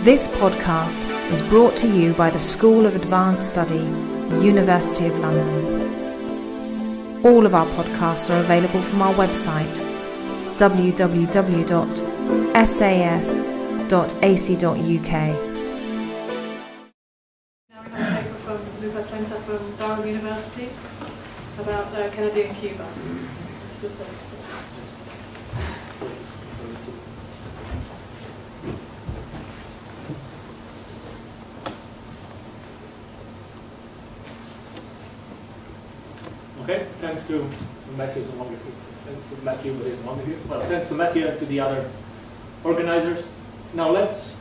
This podcast is brought to you by the School of Advanced Study, University of London. All of our podcasts are available from our website, www.sas.ac.uk. Now we have a paper from Luca Trenta from Durham University about Kennedy and Cuba. Okay, thanks to Matthew, well, thanks to Matthew and to the other organizers. Now let's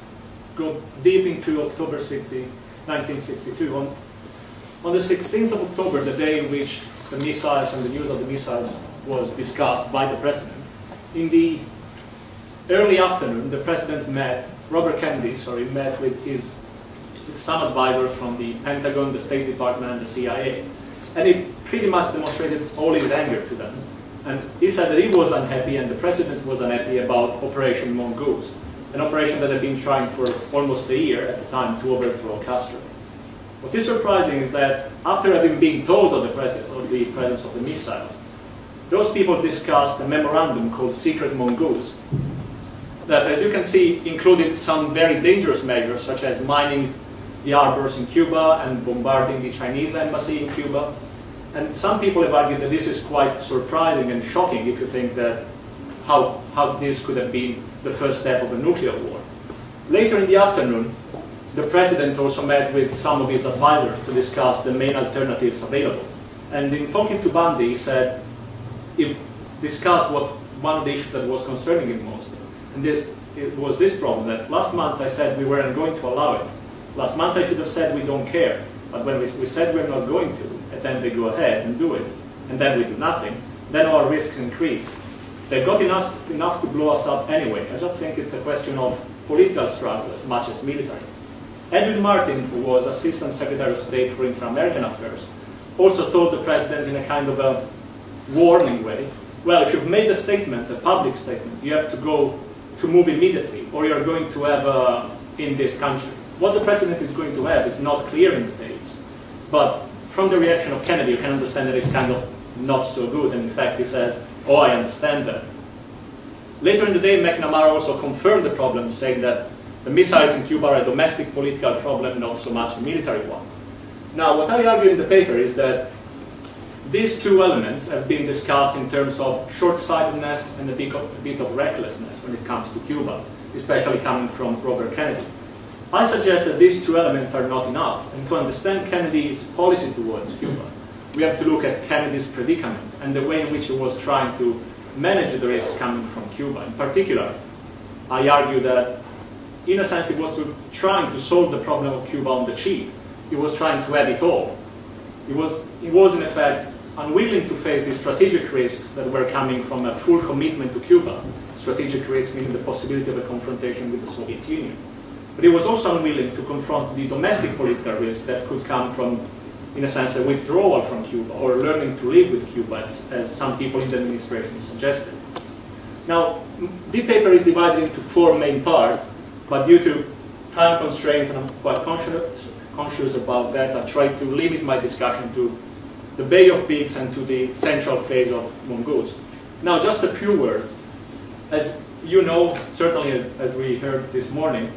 go deep into October 60, 1962. On the 16th of October, the day in which the missiles and the use of the missiles was discussed by the president, in the early afternoon, the president Robert Kennedy met with some advisors from the Pentagon, the State Department, and the CIA. And he pretty much demonstrated all his anger to them. And he said that he was unhappy and the president was unhappy about Operation Mongoose, an operation that had been trying for almost a year at the time to overthrow Castro. What is surprising is that after having been told of the presence of the missiles, those people discussed a memorandum called Secret Mongoose that, as you can see, included some very dangerous measures such as mining the harbors in Cuba and bombarding the Chinese embassy in Cuba. And some people have argued that this is quite surprising and shocking if you think that how this could have been the first step of a nuclear war. Later in the afternoon, the president also met with some of his advisors to discuss the main alternatives available. And in talking to Bundy, he discussed one of the issues that was concerning him most. And it was this problem that last month I said we weren't going to allow it. Last month I should have said we don't care, but when we said we're not going to, and then they go ahead and do it, and then we do nothing, then our risks increase. They got enough to blow us up anyway. I just think it's a question of political struggle as much as military. Edwin Martin, who was Assistant Secretary of State for Inter-American Affairs, also told the president in a kind of a warning way, well, if you've made a statement, a public statement, you have to move immediately, or you're going to have in this country. What the president is going to have is not clear in the tapes, but from the reaction of Kennedy, you can understand that it's kind of not so good, and in fact he says, oh, I understand that. Later in the day, McNamara also confirmed the problem, saying that the missiles in Cuba are a domestic political problem, not so much a military one. Now, what I argue in the paper is that these two elements have been discussed in terms of short-sightedness and a bit of recklessness when it comes to Cuba, especially coming from Robert Kennedy. I suggest that these two elements are not enough, and to understand Kennedy's policy towards Cuba, we have to look at Kennedy's predicament and the way in which he was trying to manage the risks coming from Cuba. In particular, I argue that, in a sense, he was trying to solve the problem of Cuba on the cheap. He was trying to have it all. He was in effect, unwilling to face the strategic risks that were coming from a full commitment to Cuba. Strategic risk meaning the possibility of a confrontation with the Soviet Union. But he was also unwilling to confront the domestic political risk that could come from, in a sense, a withdrawal from Cuba, or learning to live with Cuba, as some people in the administration suggested. Now, the paper is divided into four main parts, but due to time constraints, and I'm quite conscious about that, I tried to limit my discussion to the Bay of Pigs and to the central phase of Mongoose. Now, just a few words. As you know, certainly as we heard this morning,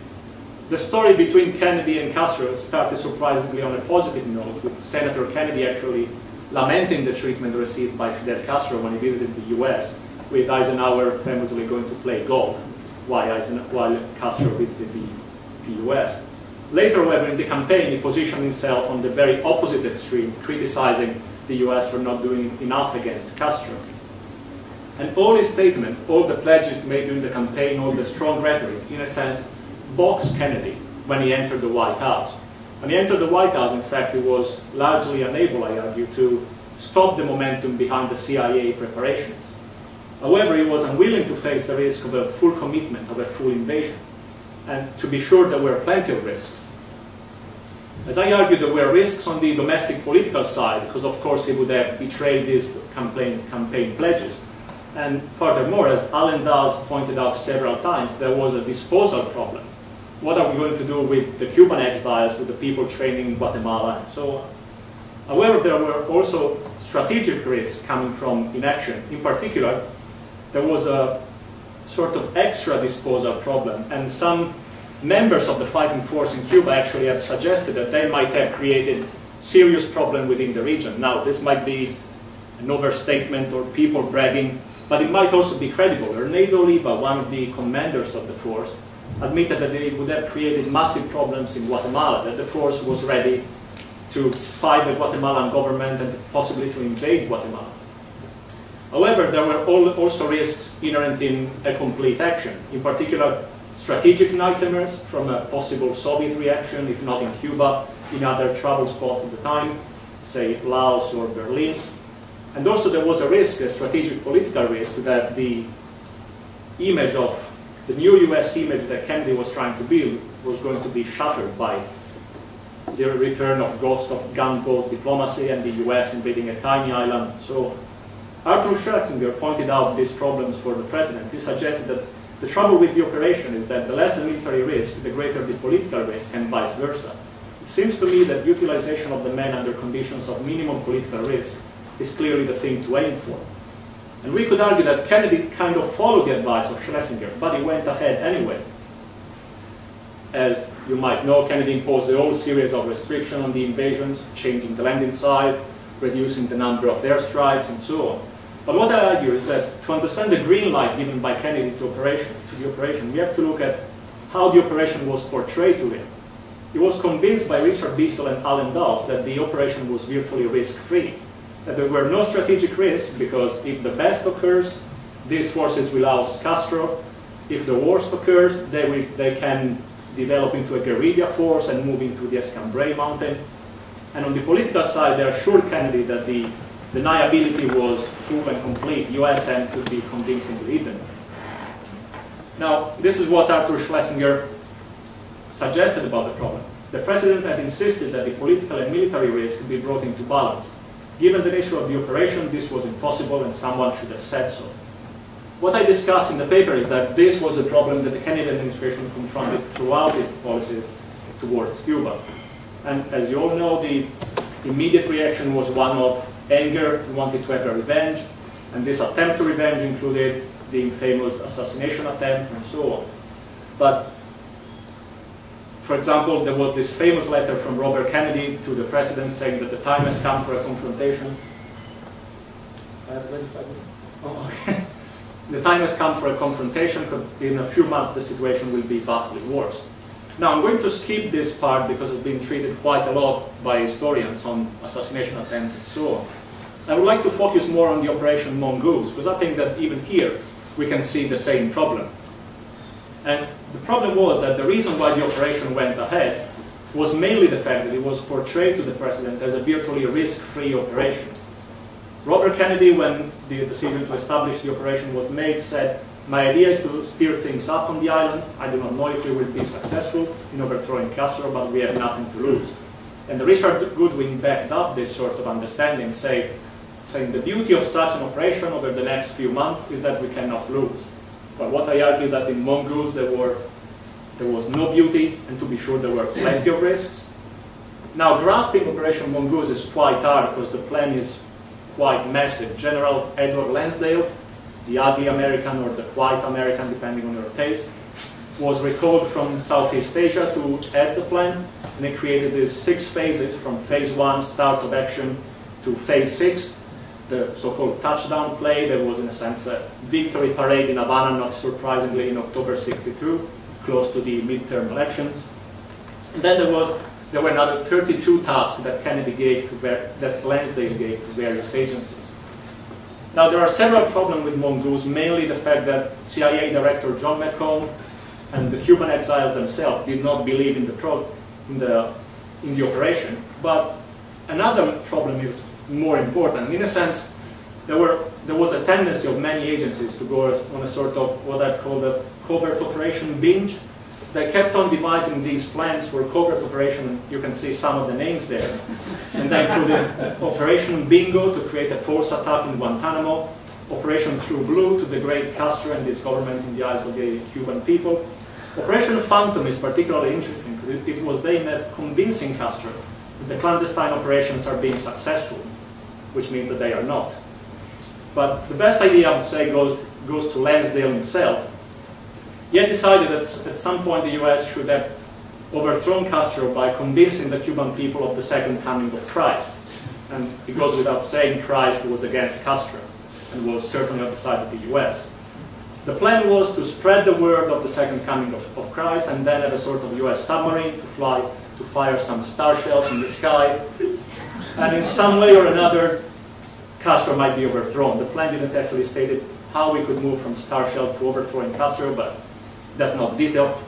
the story between Kennedy and Castro started surprisingly on a positive note, with Senator Kennedy actually lamenting the treatment received by Fidel Castro when he visited the US, with Eisenhower famously going to play golf while Castro visited the US. Later, however, in the campaign, he positioned himself on the very opposite extreme, criticizing the US for not doing enough against Castro. And all his statements, all the pledges made during the campaign, all the strong rhetoric, in a sense, boxed Kennedy when he entered the White House. When he entered the White House, in fact, he was largely unable, I argue, to stop the momentum behind the CIA preparations. However, he was unwilling to face the risk of a full commitment, of a full invasion. And to be sure, there were plenty of risks. As I argued, there were risks on the domestic political side, because of course he would have betrayed these campaign pledges. And furthermore, as Alan Dulles pointed out several times, there was a disposal problem. what are we going to do with the Cuban exiles, with the people training in Guatemala, and so on. However, there were also strategic risks coming from inaction. In particular, there was a sort of extra disposal problem, and some members of the fighting force in Cuba actually have suggested that they might have created serious problem within the region. Now, this might be an overstatement or people bragging, but it might also be credible. Hernando Oliva, one of the commanders of the force, admitted that they would have created massive problems in Guatemala, that the force was ready to fight the Guatemalan government and possibly to invade Guatemala. However, there were also risks inherent in a complete action, in particular strategic nightmares from a possible Soviet reaction, if not in Cuba, in other travel spots at the time, say Laos or Berlin. And also there was a risk, a strategic political risk, that the image of the new US image that Kennedy was trying to build was going to be shattered by the return of ghost of gunboat diplomacy and the US invading a tiny island. So Arthur Schlesinger pointed out these problems for the president. He suggested that the trouble with the operation is that the less the military risk, the greater the political risk, and vice versa. It seems to me that utilization of the men under conditions of minimum political risk is clearly the thing to aim for. And we could argue that Kennedy kind of followed the advice of Schlesinger, but he went ahead anyway. As you might know, Kennedy imposed a whole series of restrictions on the invasions, changing the landing site, reducing the number of airstrikes, and so on. But what I argue is that to understand the green light given by Kennedy to the operation, we have to look at how the operation was portrayed to him. He was convinced by Richard Bissell and Alan Dobbs that the operation was virtually risk-free, that there were no strategic risks because if the best occurs, these forces will oust Castro. If the worst occurs, they can develop into a guerrilla force and move into the Escambray Mountain. And on the political side, they assured Kennedy that the deniability was full and complete. US end could be convincingly hidden. Now, this is what Arthur Schlesinger suggested about the problem. The president had insisted that the political and military risk be brought into balance. Given the nature of the operation, this was impossible and someone should have said so. What I discuss in the paper is that this was a problem that the Kennedy administration confronted throughout its policies towards Cuba. And as you all know, the immediate reaction was one of anger. We wanted to have a revenge, and this attempt to revenge included the infamous assassination attempt and so on. But, for example, there was this famous letter from Robert Kennedy to the president saying that the time has come for a confrontation. The time has come for a confrontation, because in a few months the situation will be vastly worse. Now, I'm going to skip this part because it's been treated quite a lot by historians on assassination attempts and so on. I would like to focus more on the Operation Mongoose, because I think that even here we can see the same problem. And the problem was that the reason why the operation went ahead was mainly the fact that it was portrayed to the president as a virtually risk-free operation. Robert Kennedy, when the decision to establish the operation was made, said, "My idea is to steer things up on the island. I do not know if we will be successful in overthrowing Castro, but we have nothing to lose." And Richard Goodwin backed up this sort of understanding, saying the beauty of such an operation over the next few months is that we cannot lose. But what I argue is that in Mongoose there was no beauty, and to be sure there were plenty of risks. Now, grasping Operation Mongoose is quite hard because the plan is quite massive. General Edward Lansdale, the ugly American or the quiet American, depending on your taste, was recalled from Southeast Asia to head the plan, and they created these 6 phases from phase 1, start of action, to phase 6, the so-called touchdown play. There was, in a sense, a victory parade in Havana, not surprisingly, in October '62, close to the midterm elections. And then there were another 32 tasks that that Lansdale gave to various agencies. Now, there are several problems with Mongoose, mainly the fact that CIA Director John McCone and the Cuban exiles themselves did not believe in the operation. But another problem is more important. In a sense, there was a tendency of many agencies to go on a sort of what I call a covert operation binge. They kept on devising these plans for covert operation. You can see some of the names there. And they included Operation Bingo to create a force attack in Guantanamo, Operation True Blue to degrade Castro and his government in the eyes of the Cuban people, Operation Phantom is particularly interesting because it was aimed at convincing Castro that the clandestine operations are being successful, which means that they are not. But the best idea, I would say, goes to Lansdale himself. He had decided that at some point the US should have overthrown Castro by convincing the Cuban people of the second coming of Christ. And it goes without saying Christ was against Castro and was certainly on the side of the US. The plan was to spread the word of the second coming of Christ and then have a sort of US submarine to fire some star shells in the sky. And in some way or another, Castro might be overthrown. The plan didn't actually state how we could move from star shell to overthrowing Castro, but that's not detail.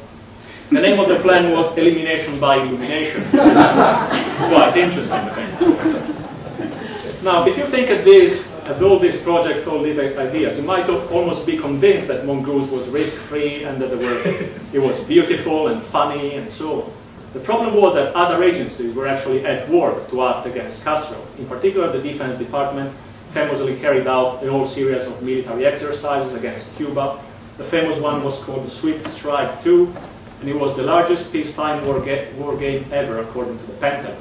The name of the plan was Elimination by Illumination. Quite interesting, I think. Now, if you think at all these projects, all these ideas, you might almost be convinced that Mongoose was risk-free and that it was beautiful and funny and so on. The problem was that other agencies were actually at work to act against Castro. In particular, the Defense Department famously carried out a whole series of military exercises against Cuba. The famous one was called the Swift Strike II, and it was the largest peacetime war game ever, according to the Pentagon.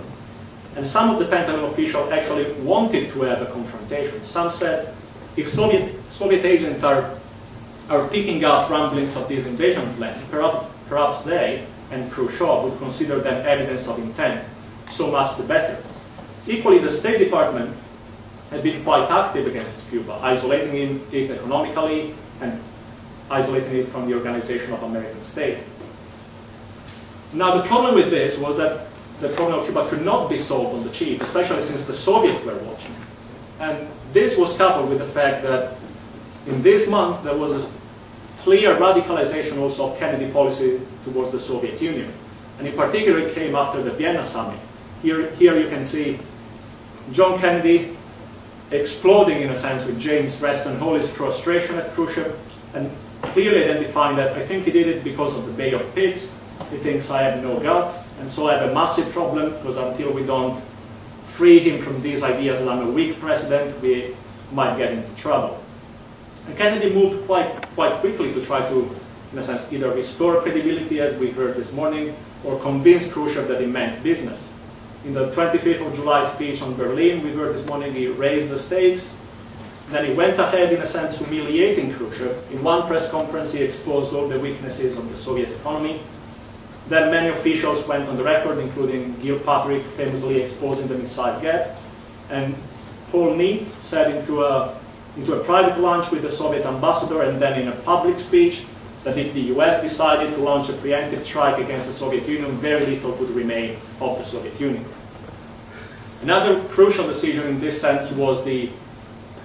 And some of the Pentagon officials actually wanted to have a confrontation. Some said, if Soviet agents are picking up rumblings of this invasion plan, perhaps they and Khrushchev would consider them evidence of intent. So much the better. Equally, the State Department had been quite active against Cuba, isolating it economically and isolating it from the Organization of American States. Now, the problem with this was that the problem of Cuba could not be solved on the cheap, especially since the Soviets were watching. And this was coupled with the fact that in this month there was a clear radicalization also of Kennedy policy towards the Soviet Union. And in particular, it came after the Vienna summit. Here you can see John Kennedy exploding, in a sense, with James Reston Hawley's frustration at Khrushchev, and clearly identifying that I think he did it because of the Bay of Pigs. He thinks I have no gut, and so I have a massive problem, because until we don't free him from these ideas that I'm a weak president, we might get into trouble. And Kennedy moved quite quickly to try to, in a sense, either restore credibility, as we heard this morning, or convince Khrushchev that he meant business. In the 25th of July speech on Berlin, we heard this morning, he raised the stakes. Then he went ahead, in a sense, humiliating Khrushchev. In one press conference, he exposed all the weaknesses of the Soviet economy. Then many officials went on the record, including Gilpatrick, famously exposing the missile gap. And Paul Neath said into a private lunch with the Soviet ambassador and then in a public speech that if the US decided to launch a preemptive strike against the Soviet Union, very little would remain of the Soviet Union. Another crucial decision in this sense was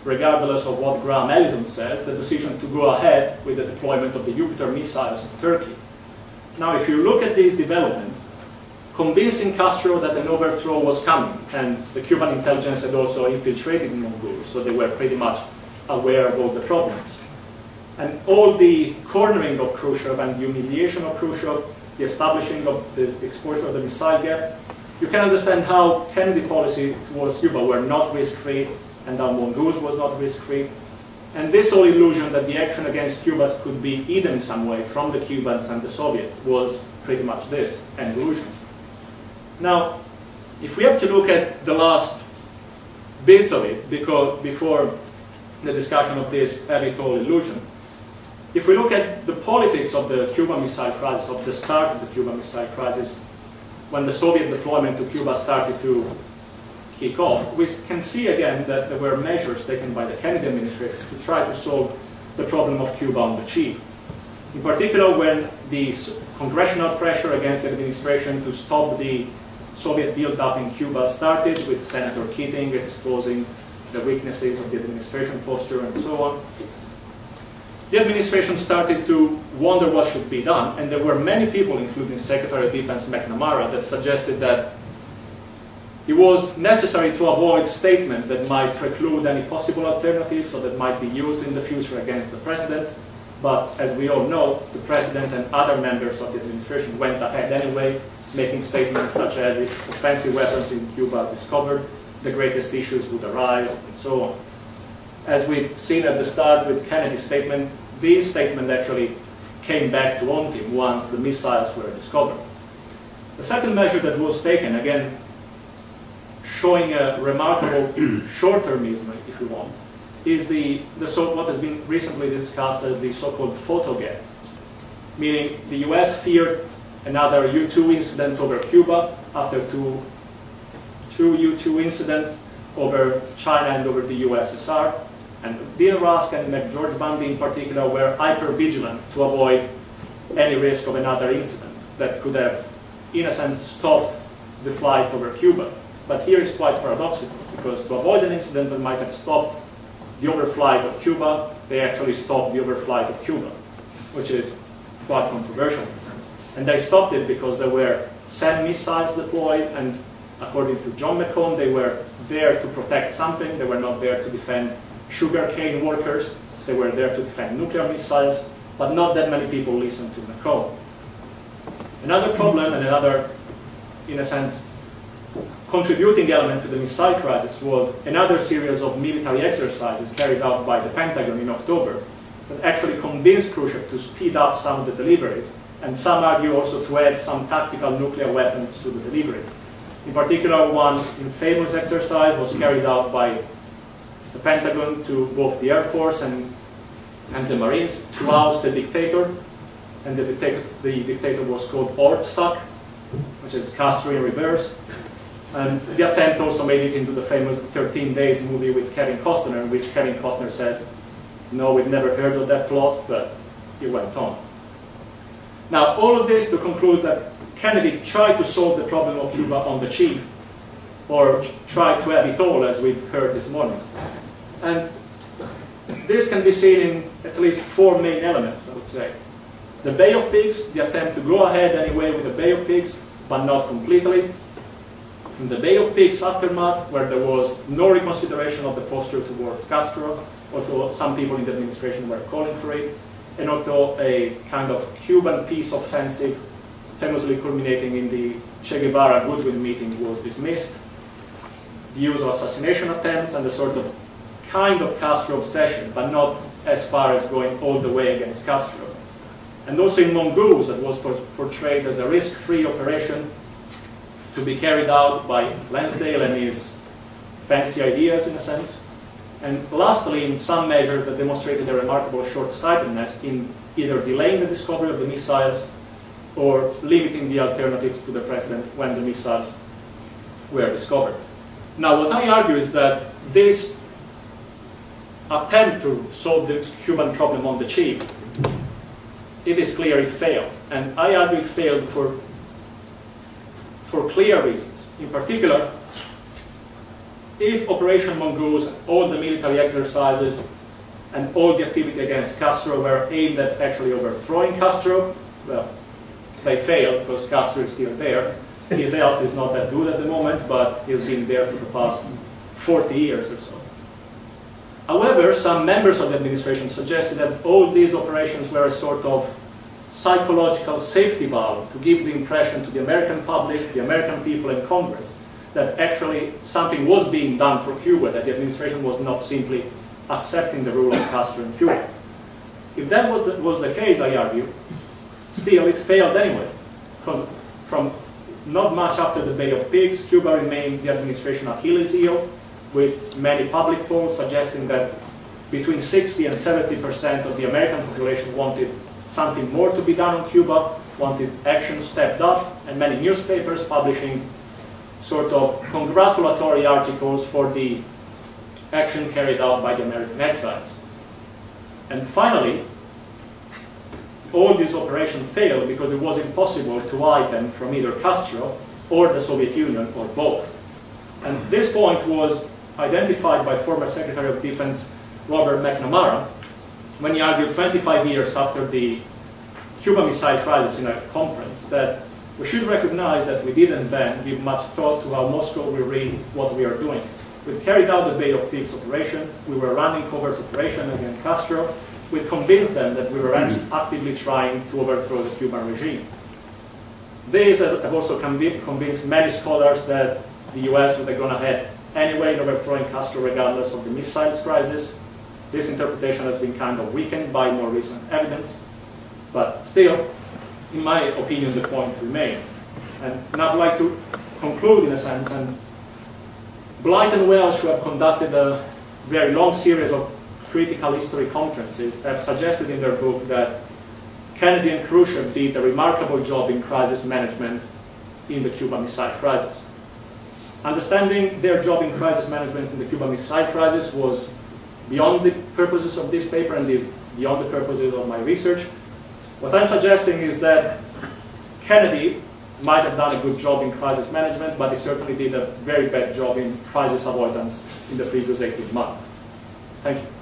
regardless of what Graham Allison says, the decision to go ahead with the deployment of the Jupiter missiles in Turkey. Now, if you look at these developments, convincing Castro that an overthrow was coming, and the Cuban intelligence had also infiltrated Mongoose, so they were pretty much aware of all the problems. And all the cornering of Khrushchev and the humiliation of Khrushchev, the establishing of the exposure of the missile gap, you can understand how Kennedy policy towards Cuba were not risk-free, and how Mongoose was not risk-free. And this whole illusion that the action against Cuba could be hidden in some way from the Cubans and the Soviets was pretty much this, an illusion. Now, if we have to look at the last bits of it, because before the discussion of this heavy toll illusion, if we look at the politics of the Cuban Missile Crisis, of the start of the Cuban Missile Crisis, when the Soviet deployment to Cuba started to kick off, we can see again that there were measures taken by the Kennedy administration to try to solve the problem of Cuba on the cheap. In particular, when the congressional pressure against the administration to stop the Soviet build-up in Cuba started, with Senator Keating exposing the weaknesses of the administration posture and so on, the administration started to wonder what should be done, and there were many people, including Secretary of Defense McNamara, that suggested that it was necessary to avoid statements that might preclude any possible alternatives or that might be used in the future against the president. But as we all know, the president and other members of the administration went ahead anyway, making statements such as if offensive weapons in Cuba are discovered, the greatest issues would arise, and so on. As we've seen at the start with Kennedy's statement, these statements actually came back to haunt him once the missiles were discovered. The second measure that was taken, again, showing a remarkable short-termism, if you want, is what has been recently discussed as the so-called photo gap, meaning the US feared another U-2 incident over Cuba after two U-2 incidents over China and over the USSR. And Dean Rusk and George Bundy in particular were hyper-vigilant to avoid any risk of another incident that could have, in a sense, stopped the flights over Cuba. But here is quite paradoxical, because to avoid an incident that might have stopped the overflight of Cuba, they actually stopped the overflight of Cuba, which is quite controversial in a sense. And they stopped it because there were SAM missiles deployed, and according to John McCone, they were there to protect something. They were not there to defend sugarcane workers. They were there to defend nuclear missiles, but not that many people listened to McCone. Another problem, and another, in a sense, contributing element to the missile crisis was another series of military exercises carried out by the Pentagon in October that actually convinced Khrushchev to speed up some of the deliveries, and some argue also to add some tactical nuclear weapons to the deliveries. In particular, one infamous exercise was carried out by the Pentagon to both the Air Force and the Marines to oust the dictator, and the dictator was called Orthodox, which is Castro in reverse. And the attempt also made it into the famous 13 Days movie with Kevin Costner, in which Kevin Costner says, "No, we've never heard of that plot," but it went on. Now, all of this to conclude that Kennedy tried to solve the problem of Cuba on the cheap, or tried to have it all, as we've heard this morning. And this can be seen in at least four main elements, I would say. The Bay of Pigs, the attempt to go ahead anyway with the Bay of Pigs, but not completely. In the Bay of Pigs aftermath, where there was no reconsideration of the posture towards Castro, although some people in the administration were calling for it, and although a kind of Cuban peace offensive, famously culminating in the Che Guevara-Goodwin meeting, was dismissed. The use of assassination attempts and the sort of kind of Castro obsession, but not as far as going all the way against Castro. And also in Mongoose, that was portrayed as a risk-free operation to be carried out by Lansdale and his fancy ideas, in a sense. And lastly, in some measure, that demonstrated a remarkable short-sightedness in either delaying the discovery of the missiles or limiting the alternatives to the president when the missiles were discovered. Now, what I argue is that this attempt to solve the Cuban problem on the cheap, it is clear it failed. And I argue it failed for clear reasons. In particular, if Operation Mongoose, all the military exercises, and all the activity against Castro were aimed at actually overthrowing Castro, well, they failed because Castro is still there. His health is not that good at the moment, but he's been there for the past 40 years or so. However, some members of the administration suggested that all these operations were a sort of psychological safety valve to give the impression to the American public, the American people, and Congress that actually something was being done for Cuba, that the administration was not simply accepting the rule of Castro in Cuba. If that was the case, I argue, still it failed anyway. From not much after the Bay of Pigs, Cuba remained the administration Achilles heel, with many public polls suggesting that between 60 and 70% of the American population wanted something more to be done on Cuba, wanted action stepped up, and many newspapers publishing sort of congratulatory articles for the action carried out by the American exiles. And finally, all these operations failed because it was impossible to hide them from either Castro or the Soviet Union, or both. And this point was identified by former Secretary of Defense Robert McNamara when he argued 25 years after the Cuban Missile Crisis in a conference that we should recognize that we didn't then give much thought to how Moscow will read what we are doing. We carried out the Bay of Pigs operation, we were running covert operation against Castro, we convinced them that we were actively trying to overthrow the Cuban regime. These have also convinced many scholars that the US would have gone ahead anyway in overthrowing Castro regardless of the missiles crisis. This interpretation has been kind of weakened by more recent evidence. But still, in my opinion, the points remain. And now I'd like to conclude in a sense, and Blight and Welsh, who have conducted a very long series of critical history conferences, have suggested in their book that Kennedy and Khrushchev did a remarkable job in crisis management in the Cuban Missile Crisis. Understanding their job in crisis management in the Cuban Missile Crisis was beyond the purposes of this paper and is beyond the purposes of my research. What I'm suggesting is that Kennedy might have done a good job in crisis management, but he certainly did a very bad job in crisis avoidance in the previous 18 months. Thank you.